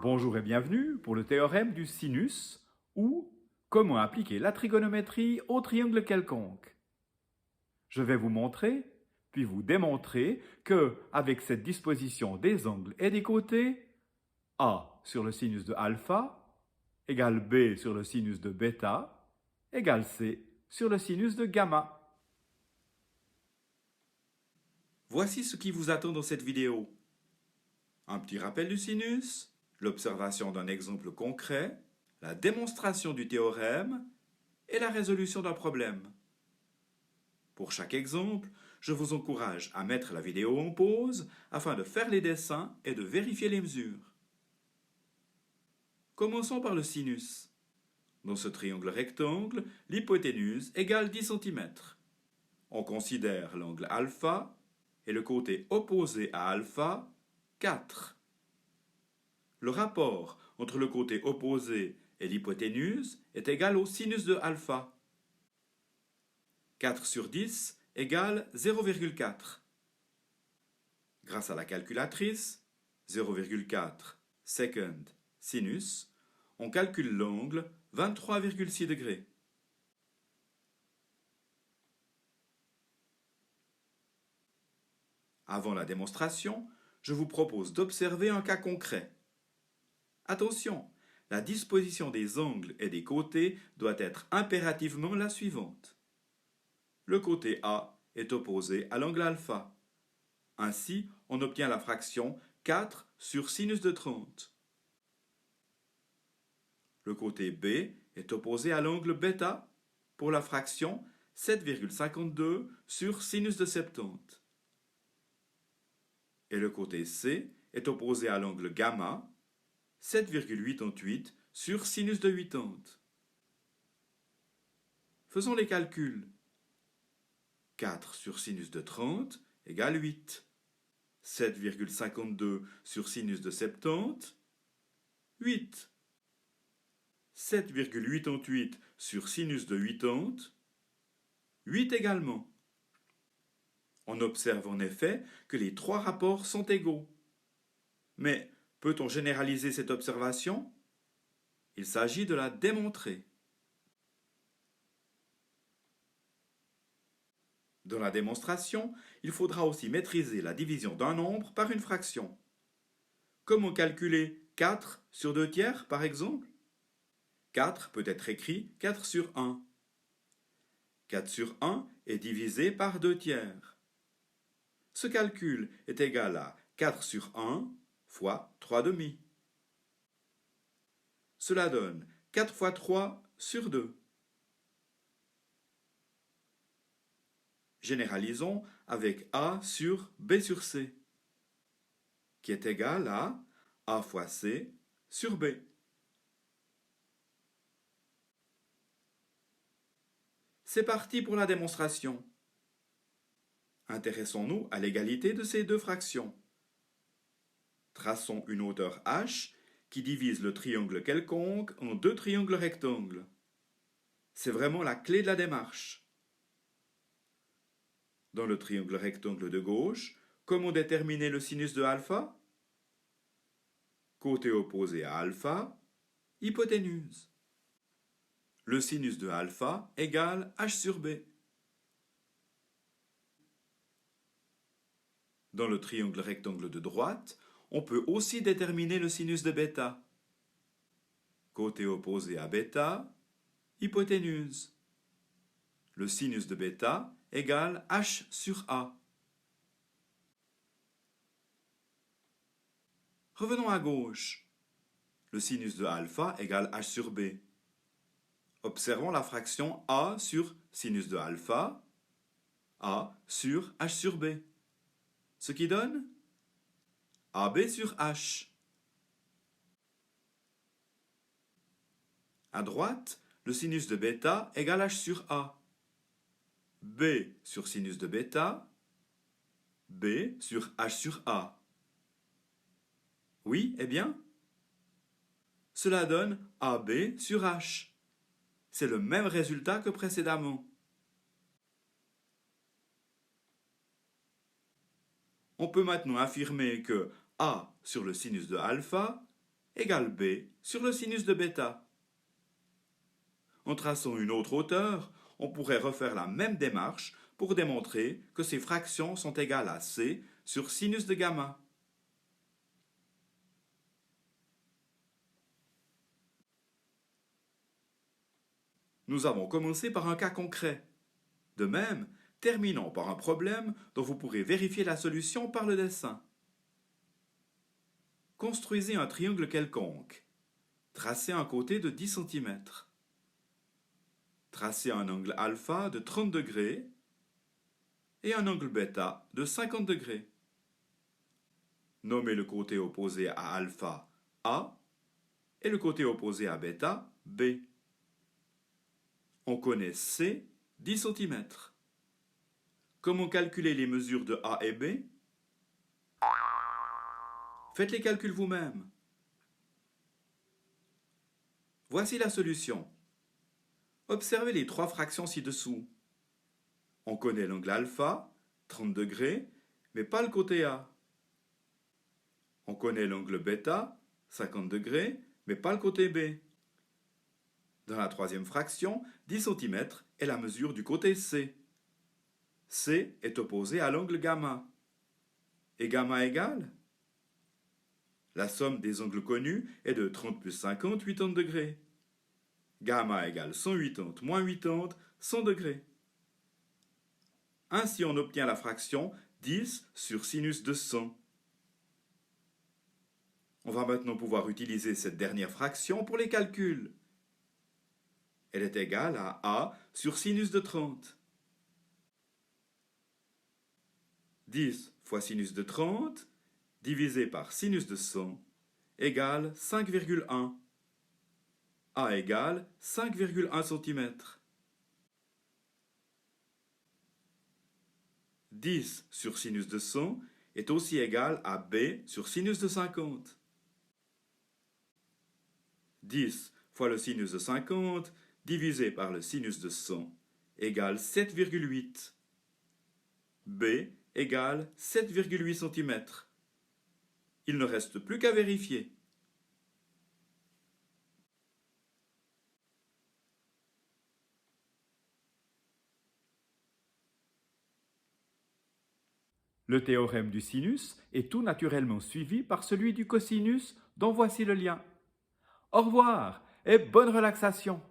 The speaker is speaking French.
Bonjour et bienvenue pour le théorème du sinus ou comment appliquer la trigonométrie au triangle quelconque. Je vais vous montrer, puis vous démontrer que, avec cette disposition des angles et des côtés, A sur le sinus de alpha égale B sur le sinus de bêta égale C sur le sinus de gamma. Voici ce qui vous attend dans cette vidéo. Un petit rappel du sinus, l'observation d'un exemple concret, la démonstration du théorème et la résolution d'un problème. Pour chaque exemple, je vous encourage à mettre la vidéo en pause afin de faire les dessins et de vérifier les mesures. Commençons par le sinus. Dans ce triangle rectangle, l'hypoténuse égale 10 cm. On considère l'angle alpha et le côté opposé à alpha, 4. Le rapport entre le côté opposé et l'hypoténuse est égal au sinus de alpha. 4 sur 10 égale 0,4. Grâce à la calculatrice, 0,4 second sinus, on calcule l'angle 23,6 degrés. Avant la démonstration, je vous propose d'observer un cas concret. Attention, la disposition des angles et des côtés doit être impérativement la suivante. Le côté A est opposé à l'angle alpha. Ainsi, on obtient la fraction 4 sur sinus de 30. Le côté B est opposé à l'angle bêta pour la fraction 7,52 sur sinus de 70. Et le côté C est opposé à l'angle gamma, 7,88 sur sinus de 80. Faisons les calculs. 4 sur sinus de 30 égale 8. 7,52 sur sinus de 70, 8. 7,88 sur sinus de 80, 8 également. On observe en effet que les trois rapports sont égaux. Mais peut-on généraliser cette observation? Il s'agit de la démontrer. Dans la démonstration, il faudra aussi maîtriser la division d'un nombre par une fraction. Comment calculer 4 sur 2 tiers, par exemple? 4 peut être écrit 4 sur 1. 4 sur 1 est divisé par 2 tiers. Ce calcul est égal à 4 sur 1 fois 3 demi. Cela donne 4 fois 3 sur 2. Généralisons avec A sur B sur C, qui est égal à A fois C sur B. C'est parti pour la démonstration. Intéressons-nous à l'égalité de ces deux fractions. Traçons une hauteur H qui divise le triangle quelconque en deux triangles rectangles. C'est vraiment la clé de la démarche. Dans le triangle rectangle de gauche, comment déterminer le sinus de alpha? Côté opposé à alpha, hypoténuse. Le sinus de alpha égale H sur B. Dans le triangle rectangle de droite, on peut aussi déterminer le sinus de bêta. Côté opposé à bêta, hypoténuse. Le sinus de bêta égale H sur A. Revenons à gauche. Le sinus de alpha égale H sur B. Observons la fraction A sur sinus de alpha, A sur H sur B. Ce qui donne AB sur H. À droite, le sinus de bêta égale H sur A. B sur sinus de bêta, B sur H sur A. Oui, eh bien, cela donne AB sur H. C'est le même résultat que précédemment. On peut maintenant affirmer que A sur le sinus de alpha égale B sur le sinus de bêta. En traçant une autre hauteur, on pourrait refaire la même démarche pour démontrer que ces fractions sont égales à C sur sinus de gamma. Nous avons commencé par un cas concret. De même, terminons par un problème dont vous pourrez vérifier la solution par le dessin. Construisez un triangle quelconque. Tracez un côté de 10 cm. Tracez un angle alpha de 30 degrés et un angle bêta de 50 degrés. Nommez le côté opposé à alpha A et le côté opposé à bêta B. On connaît C, 10 cm. Comment calculer les mesures de A et B? Faites les calculs vous-même. Voici la solution. Observez les trois fractions ci-dessous. On connaît l'angle alpha, 30 degrés, mais pas le côté A. On connaît l'angle bêta, 50 degrés, mais pas le côté B. Dans la troisième fraction, 10 cm est la mesure du côté C. C est opposé à l'angle gamma. Et gamma égale? La somme des angles connus est de 30 plus 50, 80 degrés. Gamma égale 180 moins 80, 100 degrés. Ainsi, on obtient la fraction 10 sur sinus de 100. On va maintenant pouvoir utiliser cette dernière fraction pour les calculs. Elle est égale à A sur sinus de 30. 10 fois sinus de 30 divisé par sinus de 100 égale 5,1. A égale 5,1 cm. 10 sur sinus de 100 est aussi égal à B sur sinus de 50. 10 fois le sinus de 50 divisé par le sinus de 100 égale 7,8. B égale 7,8 cm. Il ne reste plus qu'à vérifier. Le théorème du sinus est tout naturellement suivi par celui du cosinus dont voici le lien. Au revoir et bonne relaxation!